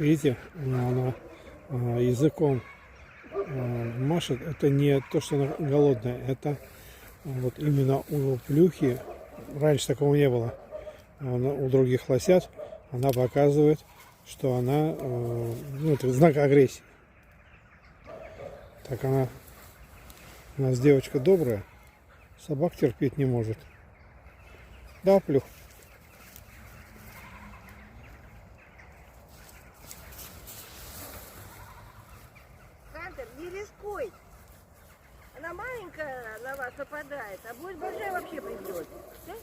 Видите, она языком машет. Это не то, что она голодная, это вот именно у плюхи, раньше такого не было, у других лосят, она показывает, что она, ну, это знак агрессии. Так она у нас девочка добрая, собак терпеть не может. Да, Плюх? Хантер, не рискуй. Она маленькая на вас нападает, а будет большая вообще придет. Да?